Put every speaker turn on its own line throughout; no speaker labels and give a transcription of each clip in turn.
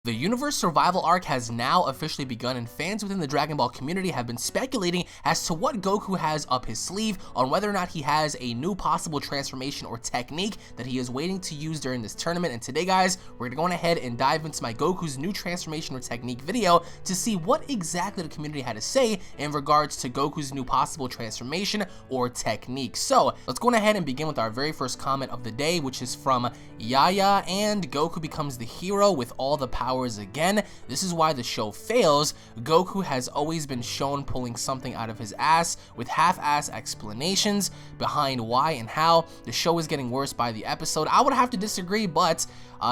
The universe survival arc has now officially begun, and fans within the Dragon Ball community have been speculating as to what Goku has up his sleeve, on whether or not he has a new possible transformation or technique that he is waiting to use during this tournament. And today, guys, we're going to go ahead and dive into my Goku's new transformation or technique video to see what exactly the community had to say in regards to Goku's new possible transformation or technique. So let's go ahead and begin with our very first comment of the day, which is from Yaya. And Goku becomes the hero with all the power again. This is why the show fails. Goku has always been shown pulling something out of his ass with half-ass explanations behind why and how. The show is getting worse by the episode. I would have to disagree, but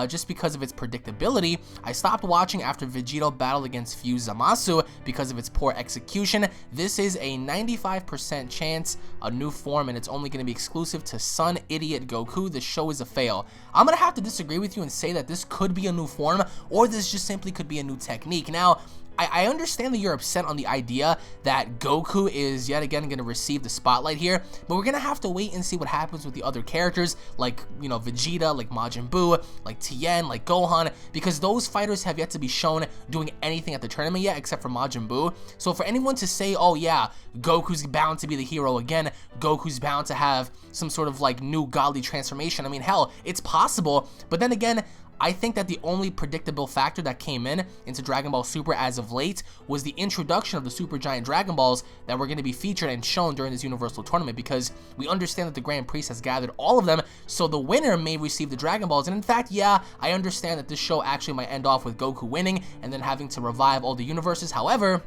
just because of its predictability, I stopped watching after Vegeta battled against Fuse Zamasu because of its poor execution. This is a 95% chance a new form, and it's only going to be exclusive to Son Idiot Goku. The show is a fail. I'm going to have to disagree with you and say that this could be a new form, or this just simply could be a new technique. Now, I understand that you're upset on the idea that Goku is yet again going to receive the spotlight here, but we're going to have to wait and see what happens with the other characters like, you know, Vegeta, like Majin Buu, like Tien, like Gohan, because those fighters have yet to be shown doing anything at the tournament yet except for Majin Buu. So for anyone to say, oh yeah, Goku's bound to be the hero again, Goku's bound to have some sort of like new godly transformation, I mean, hell, it's possible, but then again, I think that the only predictable factor that came into Dragon Ball Super as of late was the introduction of the Super Giant Dragon Balls that were going to be featured and shown during this Universal Tournament, because we understand that the Grand Priest has gathered all of them, so the winner may receive the Dragon Balls. And in fact, yeah, I understand that this show actually might end off with Goku winning and then having to revive all the universes. However,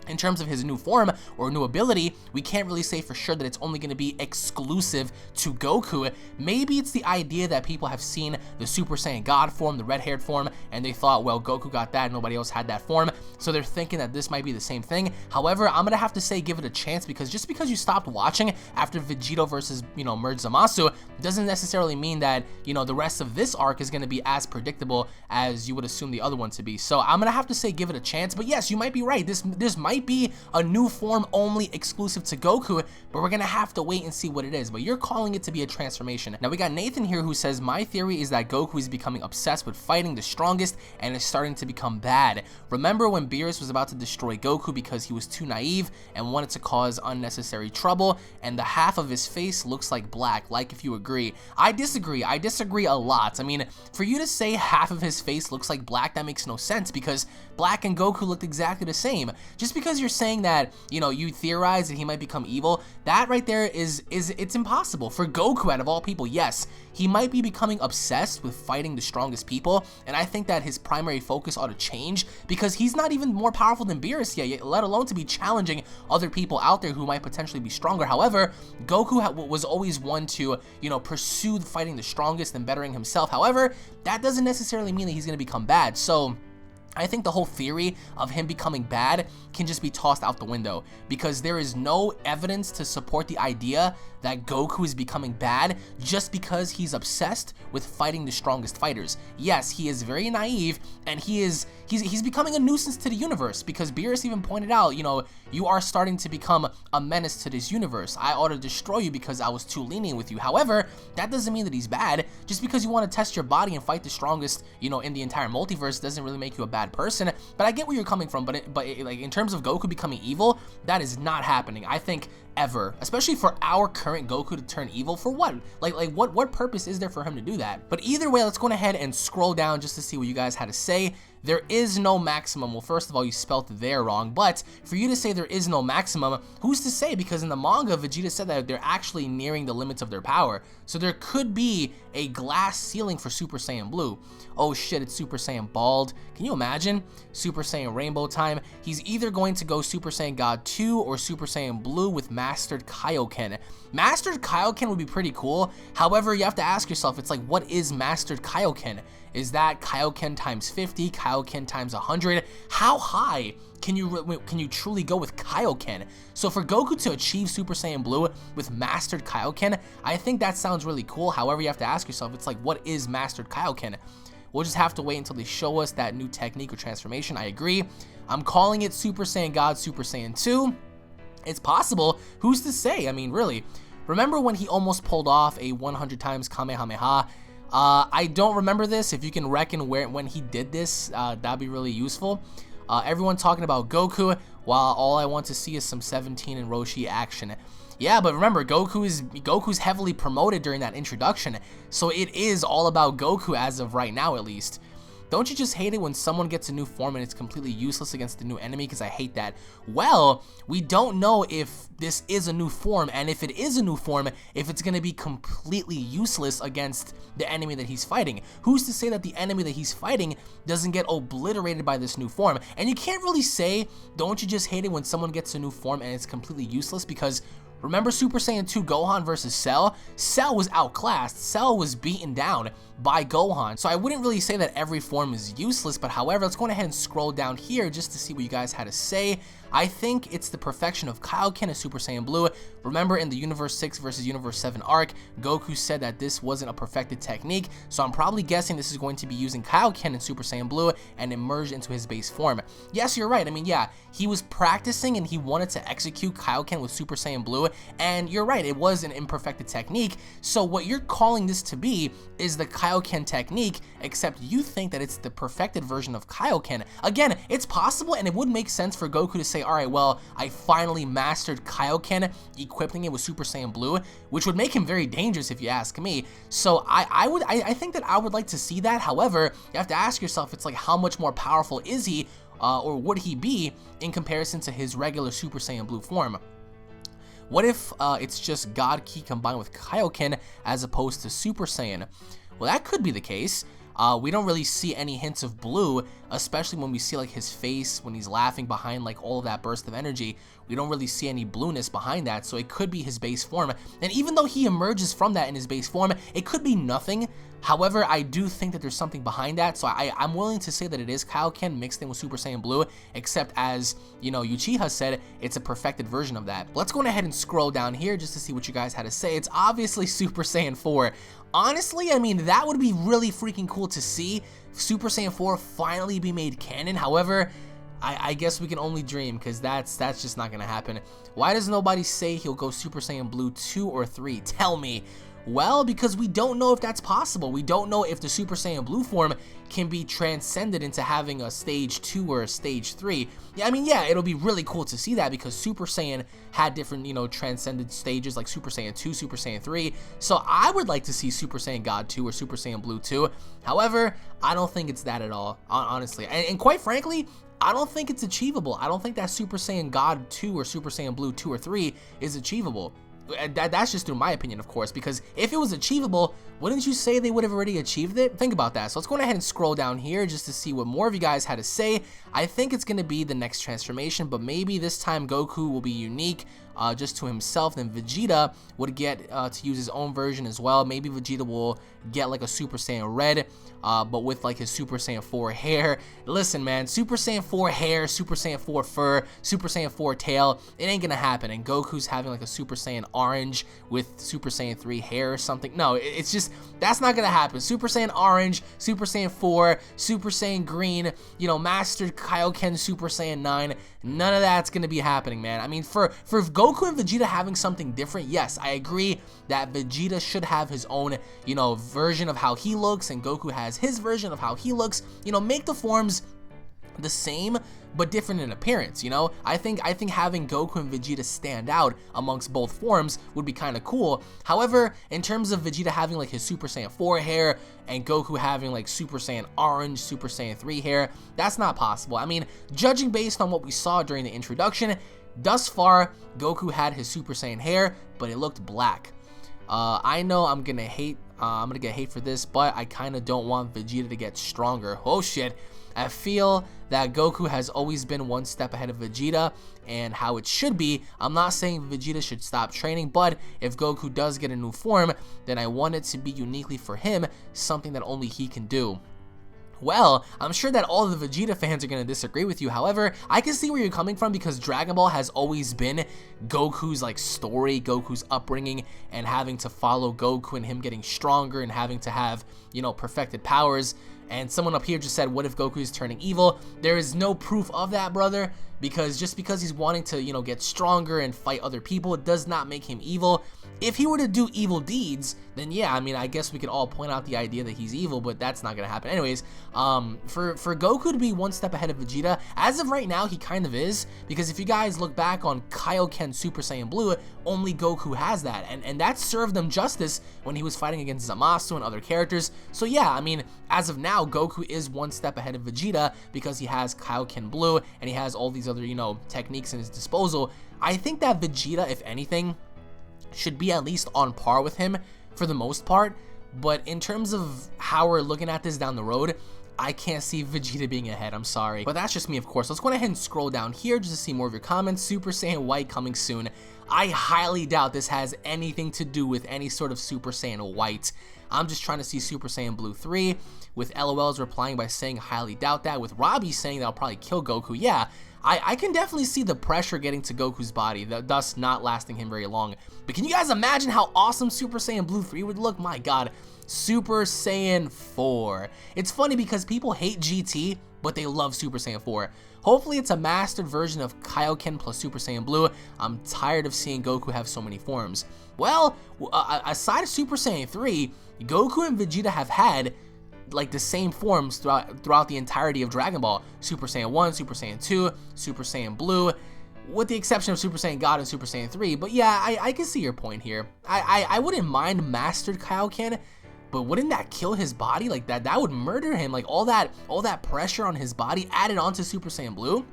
in terms of his new form or new ability, we can't really say for sure that it's only going to be exclusive to Goku. Maybe it's the idea that people have seen the Super Saiyan God form, the red-haired form, and they thought, well, Goku got that, nobody else had that form, so they're thinking that this might be the same thing. However, I'm going to have to say give it a chance, because just because you stopped watching after Vegeta versus, you know, Merge Zamasu doesn't necessarily mean that, you know, the rest of this arc is going to be as predictable as you would assume the other one to be. So I'm going to have to say give it a chance, but yes, you might be right. This might be a new form only exclusive to Goku, but we're gonna have to wait and see what it is. But you're calling it to be a transformation. Now we got Nathan here who says, my theory is that Goku is becoming obsessed with fighting the strongest and is starting to become bad. Remember when Beerus was about to destroy Goku because he was too naive and wanted to cause unnecessary trouble, and the half of his face looks like black? Like if you agree. I disagree a lot. I mean, for you to say half of his face looks like black, that makes no sense, because Black and Goku looked exactly the same. Just because you're saying that, you know, you theorize that he might become evil, that right there it's impossible. For Goku, out of all people, yes, he might be becoming obsessed with fighting the strongest people, and I think that his primary focus ought to change, because he's not even more powerful than Beerus yet, let alone to be challenging other people out there who might potentially be stronger. However, Goku was always one to, you know, pursue fighting the strongest and bettering himself. However, that doesn't necessarily mean that he's going to become bad. So I think the whole theory of him becoming bad can just be tossed out the window, because there is no evidence to support the idea that Goku is becoming bad just because he's obsessed with fighting the strongest fighters. Yes, he is very naive, and he's becoming a nuisance to the universe, because Beerus even pointed out, you know, you are starting to become a menace to this universe. I ought to destroy you because I was too lenient with you. However, that doesn't mean that he's bad. Just because you want to test your body and fight the strongest, you know, in the entire multiverse doesn't really make you a bad person. But I get where you're coming from, but like in terms of Goku becoming evil, that is not happening, I think, ever, especially for our current Goku to turn evil. For what? Like what purpose is there for him to do that? But either way, let's go ahead and scroll down just to see what you guys had to say. There is no maximum. Well, first of all, you spelt there wrong, but for you to say there is no maximum, who's to say? Because in the manga, Vegeta said that they're actually nearing the limits of their power. So there could be a glass ceiling for Super Saiyan Blue. Oh shit, it's Super Saiyan Bald. Can you imagine? Super Saiyan Rainbow time. He's either going to go Super Saiyan God 2 or Super Saiyan Blue with Mastered Kaioken. Mastered Kaioken would be pretty cool. However, you have to ask yourself, it's like, what is Mastered Kaioken? Is that Kaioken times 50, Kaioken times 100? How high can you truly go with Kaioken? So for Goku to achieve Super Saiyan Blue with Mastered Kaioken, I think that sounds really cool. However, you have to ask yourself, it's like, what is Mastered Kaioken? We'll just have to wait until they show us that new technique or transformation. I agree. I'm calling it Super Saiyan God, Super Saiyan 2. It's possible. Who's to say? I mean, really. Remember when he almost pulled off a 100 times Kamehameha? I don't remember this. If you can reckon when he did this, that'd be really useful. Everyone talking about Goku, while all I want to see is some 17 and Roshi action. Yeah, but remember, Goku's heavily promoted during that introduction, so it is all about Goku as of right now, at least. Don't you just hate it when someone gets a new form and it's completely useless against the new enemy? Because I hate that. Well, we don't know if this is a new form, and if it is a new form, if it's going to be completely useless against the enemy that he's fighting. Who's to say that the enemy that he's fighting doesn't get obliterated by this new form? And you can't really say, don't you just hate it when someone gets a new form and it's completely useless? Because remember Super Saiyan 2 Gohan versus Cell? Cell was outclassed. Cell was beaten down by Gohan. So I wouldn't really say that every form is useless, but however, let's go ahead and scroll down here just to see what you guys had to say. I think it's the perfection of Kaioken as Super Saiyan Blue. Remember in the Universe 6 versus Universe 7 arc, Goku said that this wasn't a perfected technique, so I'm probably guessing this is going to be using Kaioken in Super Saiyan Blue and emerge into his base form. Yes, you're right. I mean, yeah, he was practicing and he wanted to execute Kaioken with Super Saiyan Blue, and you're right, it was an imperfected technique. So what you're calling this to be is the Kaioken technique, except you think that it's the perfected version of Kaioken. Again, it's possible, and it would make sense for Goku to say, alright, well, I finally mastered Kaioken, equipping it with Super Saiyan Blue, which would make him very dangerous if you ask me. So I think that I would like to see that. However, you have to ask yourself, it's like, how much more powerful is he, or would he be in comparison to his regular Super Saiyan Blue form? What if it's just God Ki combined with Kaioken as opposed to Super Saiyan? Well, that could be the case. We don't really see any hints of blue, especially when we see like his face when he's laughing behind like all of that burst of energy. We don't really see any blueness behind that, so it could be his base form. And even though he emerges from that in his base form, it could be nothing. However, I do think that there's something behind that, so I'm willing to say that it is Kaioken mixed in with Super Saiyan Blue, except as, you know, Uchiha said, it's a perfected version of that. Let's go ahead and scroll down here just to see what you guys had to say. It's obviously Super Saiyan 4. Honestly, I mean, that would be really freaking cool to see Super Saiyan 4 finally be made canon. However, I guess we can only dream, because that's just not gonna happen. Why does nobody say he'll go Super Saiyan Blue 2 or 3? Tell me. Well, because we don't know if that's possible. We don't know if the Super Saiyan Blue form can be transcended into having a stage 2 or a stage 3. Yeah, I mean, yeah, it'll be really cool to see that, because Super Saiyan had different, you know, transcended stages like Super Saiyan 2, Super Saiyan 3. So I would like to see Super Saiyan God 2 or Super Saiyan Blue 2. However, I don't think it's that at all, honestly. And quite frankly, I don't think it's achievable. I don't think that Super Saiyan God 2 or Super Saiyan Blue 2 or 3 is achievable. That's just through my opinion, of course, because if it was achievable, wouldn't you say they would have already achieved it? Think about that. So let's go ahead and scroll down here just to see what more of you guys had to say. I think it's going to be the next transformation, but maybe this time Goku will be unique just to himself. Then Vegeta would get to use his own version as well. Maybe Vegeta will get like a Super Saiyan Red, but with like his Super Saiyan 4 hair. Listen, man, Super Saiyan 4 hair, Super Saiyan 4 fur, Super Saiyan 4 tail, it ain't gonna happen. And Goku's having like a Super Saiyan orange with Super Saiyan 3 hair or something. No, it's just, that's not gonna happen. Super Saiyan orange, Super Saiyan 4, Super Saiyan green, you know, mastered Kaioken Super Saiyan 9. None of that's gonna be happening, man. I mean, for Goku and Vegeta having something different, yes, I agree that Vegeta should have his own, you know, version of how he looks, and Goku has his version of how he looks. You know, make the forms the same but different in appearance. You know, I think having Goku and Vegeta stand out amongst both forms would be kind of cool. However, in terms of Vegeta having like his Super Saiyan 4 hair and Goku having like Super Saiyan orange, Super Saiyan 3 hair, that's not possible. I mean, judging based on what we saw during the introduction, thus far Goku had his Super Saiyan hair, but it looked black. I know I'm gonna get hate for this, but I kind of don't want Vegeta to get stronger. Oh shit. I feel that Goku has always been one step ahead of Vegeta, and how it should be. I'm not saying Vegeta should stop training, but if Goku does get a new form, then I want it to be uniquely for him, something that only he can do. Well, I'm sure that all the Vegeta fans are going to disagree with you. However, I can see where you're coming from, because Dragon Ball has always been Goku's like story, Goku's upbringing, and having to follow Goku and him getting stronger and having to have, you know, perfected powers. And someone up here just said, what if Goku is turning evil? There is no proof of that, brother, because just because he's wanting to, you know, get stronger and fight other people, it does not make him evil. If he were to do evil deeds, then yeah, I mean, I guess we could all point out the idea that he's evil, but that's not gonna happen. Anyways, for Goku to be one step ahead of Vegeta, as of right now, he kind of is, because if you guys look back on Kaioken Super Saiyan Blue, only Goku has that, and that served him justice when he was fighting against Zamasu and other characters. So yeah, I mean, as of now, Goku is one step ahead of Vegeta because he has Kaioken Blue, and he has all these other, you know, techniques in his disposal. I think that Vegeta, if anything, should be at least on par with him for the most part, but in terms of how we're looking at this down the road, I can't see Vegeta being ahead, I'm sorry. But that's just me, of course. Let's go ahead and scroll down here just to see more of your comments. Super Saiyan White coming soon. I highly doubt this has anything to do with any sort of Super Saiyan White. I'm just trying to see Super Saiyan Blue 3, with LOLs replying by saying highly doubt that, with Robbie saying that'll probably kill Goku. Yeah, I can definitely see the pressure getting to Goku's body, thus not lasting him very long. But can you guys imagine how awesome Super Saiyan Blue 3 would look? My god. Super Saiyan 4. It's funny because people hate GT, but they love Super Saiyan 4. Hopefully it's a mastered version of Kaioken plus Super Saiyan Blue. I'm tired of seeing Goku have so many forms. Well, aside of Super Saiyan 3, Goku and Vegeta have had like the same forms throughout the entirety of Dragon Ball. Super Saiyan 1, Super Saiyan 2, Super Saiyan Blue, with the exception of Super Saiyan God and Super Saiyan 3. But yeah, I can see your point here. I wouldn't mind mastered Kaioken, but wouldn't that kill his body? Like that would murder him. Like all that pressure on his body added onto Super Saiyan Blue.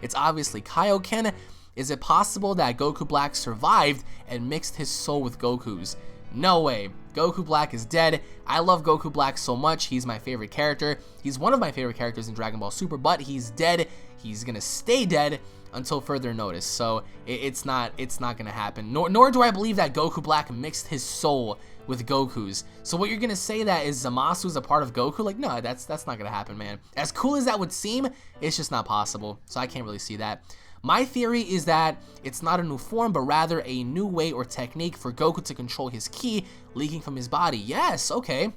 It's obviously Kaioken. Is it possible that Goku Black survived and mixed his soul with Goku's? No way. Goku Black is dead. I love Goku Black so much. He's my favorite character. He's one of my favorite characters in Dragon Ball Super, but he's dead. He's gonna stay dead until further notice. So it's not gonna happen. Nor do I believe that Goku Black mixed his soul with Goku's. So what you're gonna say that is Zamasu's a part of Goku? Like, no, that's not gonna happen, man. As cool as that would seem, it's just not possible. So I can't really see that. My theory is that it's not a new form, but rather a new way or technique for Goku to control his ki leaking from his body. Yes, okay.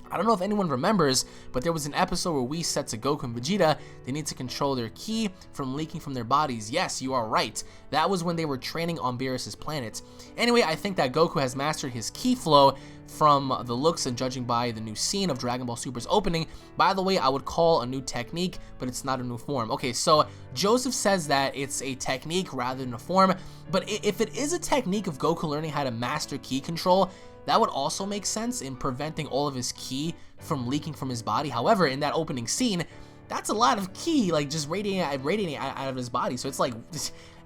I don't know if anyone remembers, but there was an episode where we said to Goku and Vegeta they need to control their ki from leaking from their bodies. Yes, you are right. That was when they were training on Beerus' planet. Anyway, I think that Goku has mastered his ki flow from the looks and judging by the new scene of Dragon Ball Super's opening. By the way, I would call a new technique, but it's not a new form. Okay, so Joseph says that it's a technique rather than a form, but if it is a technique of Goku learning how to master ki control, that would also make sense in preventing all of his ki from leaking from his body. However, in that opening scene, that's a lot of ki, like just radiating out of his body. So it's like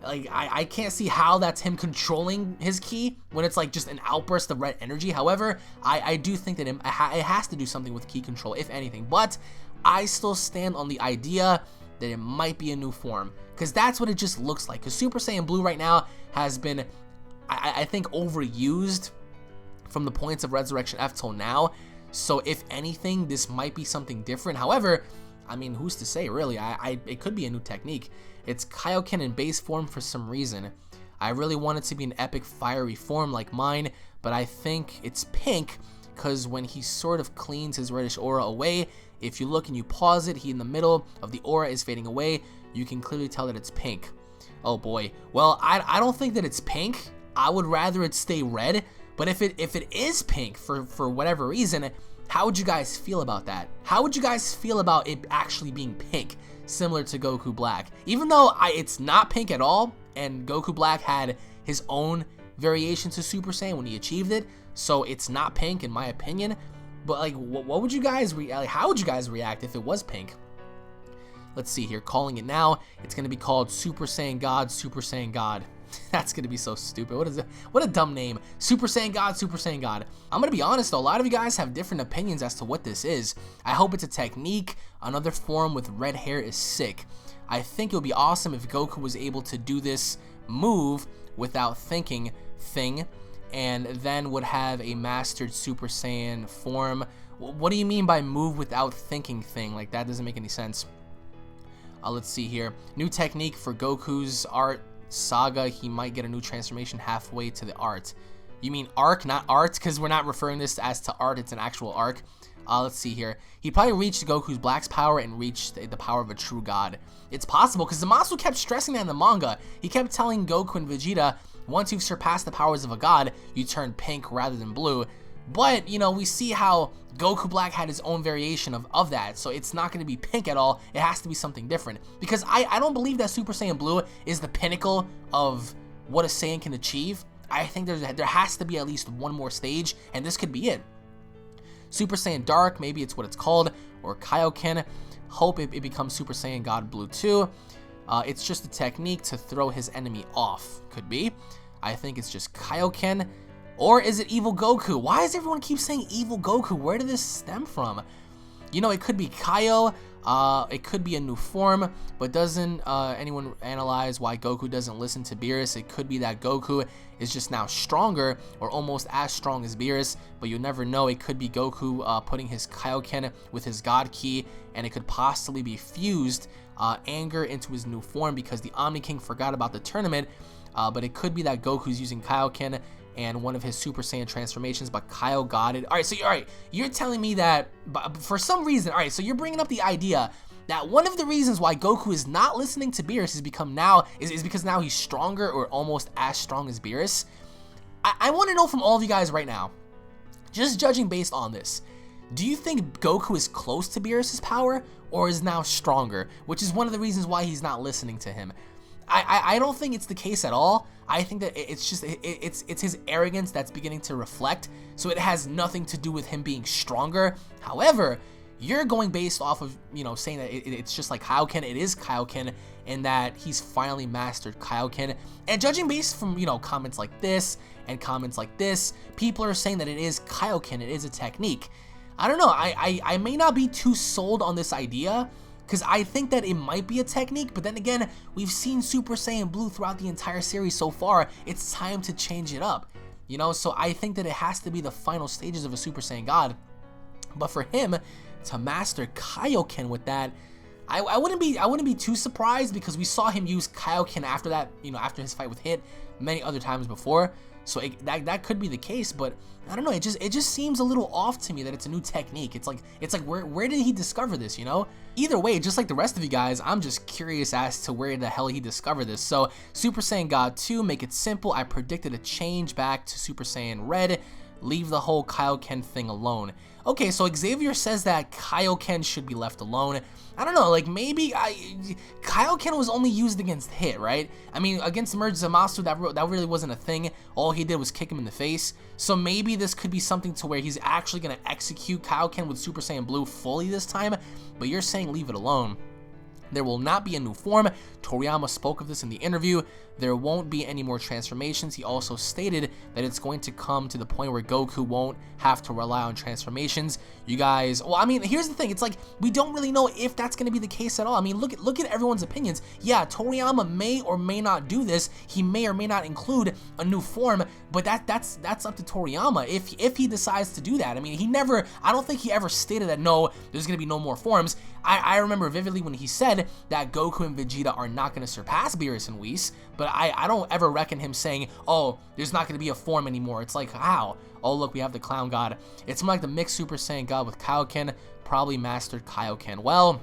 I can't see how that's him controlling his ki when it's like just an outburst of red energy. However, I do think that it has to do something with ki control, if anything. But I still stand on the idea that it might be a new form, because that's what it just looks like. Because Super Saiyan Blue right now has been, I think, overused from the points of Resurrection F till now. So if anything, this might be something different. However, I mean, who's to say, really? It could be a new technique. It's Kaioken in base form for some reason. I really want it to be an epic fiery form like mine, but I think it's pink because when he sort of cleans his reddish aura away, if you look and you pause it, he in the middle of the aura is fading away. You can clearly tell that it's pink. Oh boy. Well, I don't think that it's pink. I would rather it stay red. But if it is pink for whatever reason, how would you guys feel about that? How would you guys feel about it actually being pink, similar to Goku Black? Even though it's not pink at all, and Goku Black had his own variation to Super Saiyan when he achieved it, so it's not pink in my opinion. But like, what would you guys how would you guys react if it was pink? Let's see here, calling it now. It's gonna be called Super Saiyan God, Super Saiyan God. That's gonna be so stupid. What is it? What a dumb name. Super Saiyan God, Super Saiyan God. I'm gonna be honest though, a lot of you guys have different opinions as to what this is. I hope it's a technique. Another form with red hair is sick. I think it would be awesome if Goku was able to do this move without thinking thing, and then would have a mastered Super Saiyan form. What do you mean by move without thinking thing? Like, that doesn't make any sense. Let's see here. New technique for Goku's art saga. He might get a new transformation halfway to the art. You mean arc, not art? Because we're not referring this as to art, it's an actual arc. Let's see here. He probably reached Goku's Black's power and reached the power of a true god. It's possible, because Zamasu kept stressing that in the manga. He kept telling Goku and Vegeta once you've surpassed the powers of a god, you turn pink rather than blue. But, you know, we see how Goku Black had his own variation of that, so it's not going to be pink at all. It has to be something different, because I don't believe that Super Saiyan Blue is the pinnacle of what a Saiyan can achieve. I think there has to be at least one more stage, and this could be it. Super Saiyan Dark, maybe it's what it's called, or Kaioken. Hope it becomes Super Saiyan God Blue 2. It's just a technique to throw his enemy off. Could be. I think it's just Kaioken. Or is it Evil Goku? Why does everyone keep saying Evil Goku? Where did this stem from? You know, it could be Kaio. It could be a new form, but doesn't anyone analyze why Goku doesn't listen to Beerus? It could be that Goku is just now stronger, or almost as strong as Beerus, but you'll never know. It could be Goku putting his Kaioken with his God Ki, and it could possibly be fused anger into his new form because the Omni King forgot about the tournament, but it could be that Goku's using Kaioken and one of his Super Saiyan transformations, but Kaio got it. Alright, you're telling me that, for some reason, alright, so you're bringing up the idea that one of the reasons why Goku is not listening to Beerus is because now he's stronger, or almost as strong as Beerus. I want to know from all of you guys right now, just judging based on this, do you think Goku is close to Beerus's power, or is now stronger, which is one of the reasons why he's not listening to him? I don't think it's the case at all. I think that it's just it's his arrogance that's beginning to reflect, so it has nothing to do with him being stronger. However, you're going based off of, you know, saying that it's just like Kaioken. It is Kaioken, and that he's finally mastered Kaioken. And judging based from, you know, comments like this and comments like this, people are saying that it is Kaioken. It is a technique. I don't know. I may not be too sold on this idea, because I think that it might be a technique, but then again, we've seen Super Saiyan Blue throughout the entire series so far. It's time to change it up, you know? So I think that it has to be the final stages of a Super Saiyan God. But for him to master Kaioken with that, I wouldn't be too surprised, because we saw him use Kaioken after that, you know, after his fight with Hit many other times before. So that could be the case, but I don't know. It just seems a little off to me that it's a new technique. It's like where did he discover this? You know. Either way, just like the rest of you guys, I'm just curious as to where the hell he discovered this. So Super Saiyan God 2, make it simple. I predicted a change back to Super Saiyan Red. Leave the whole Kaioken thing alone. Okay, so Xavier says that Kaioken should be left alone. I don't know, like maybe Kaioken was only used against Hit, right? I mean, against Merge Zamasu, that really wasn't a thing. All he did was kick him in the face. So maybe this could be something to where he's actually going to execute Kaioken with Super Saiyan Blue fully this time, but you're saying leave it alone. There will not be a new form. Toriyama spoke of this in the interview. There won't be any more transformations. He also stated that it's going to come to the point where Goku won't have to rely on transformations. You guys, well, I mean, here's the thing. It's like, we don't really know if that's going to be the case at all. I mean, look at everyone's opinions. Yeah, Toriyama may or may not do this. He may or may not include a new form, but that's up to Toriyama if he decides to do that. I mean, I don't think he ever stated that, no, there's going to be no more forms. I remember vividly when he said that Goku and Vegeta are not going to surpass Beerus and Whis, but I don't ever reckon him saying, oh, there's not going to be a form anymore. It's like, how? Oh, look, we have the Clown God. It's more like the mixed Super Saiyan God with Kaioken, probably mastered Kaioken. Well,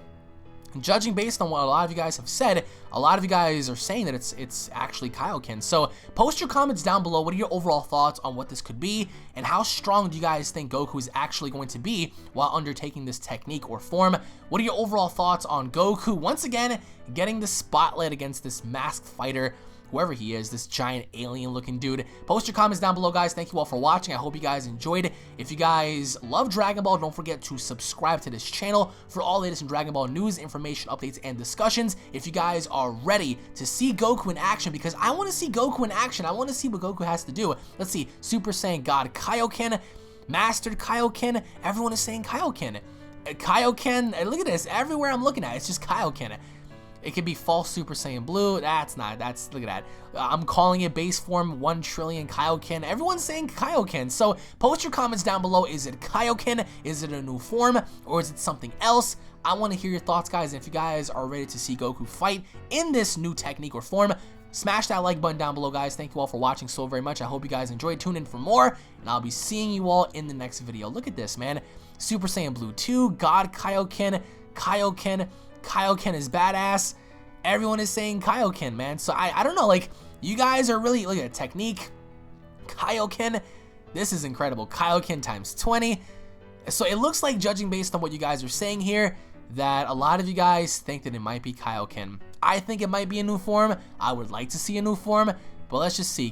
judging based on what a lot of you guys have said, a lot of you guys are saying that it's actually Kaioken. So post your comments down below. What are your overall thoughts on what this could be, and how strong do you guys think Goku is actually going to be while undertaking this technique or form? What are your overall thoughts on Goku once again getting the spotlight against this masked fighter, whoever he is, this giant alien looking dude? Post your comments down below, guys. Thank you all for watching. I hope you guys enjoyed. If you guys love Dragon Ball, don't forget to subscribe to this channel for all latest in Dragon Ball news, information, updates, and discussions. If you guys are ready to see Goku in action, because I want to see Goku in action, I want to see what Goku has to do. Let's see, Super Saiyan God Kaioken, mastered Kaioken. Everyone is saying Kaioken. Kaioken, look at this, everywhere I'm looking at, it's just Kaioken. It could be false Super Saiyan Blue. Look at that. I'm calling it base form 1 trillion Kaioken. Everyone's saying Kaioken. So post your comments down below. Is it Kaioken? Is it a new form? Or is it something else? I want to hear your thoughts, guys. And if you guys are ready to see Goku fight in this new technique or form, smash that like button down below, guys. Thank you all for watching so very much. I hope you guys enjoyed. Tune in for more, and I'll be seeing you all in the next video. Look at this, man. Super Saiyan Blue 2, God Kaioken, Kaioken is badass. Everyone is saying Kaioken, man. So I don't know, like, You guys are really, look at technique, Kaioken. This is incredible. Kaioken times 20. So it looks like, judging based on what you guys are saying here, that a lot of you guys think that it might be Kaioken. I think it might be a new form. I would like to see a new form, but let's just see.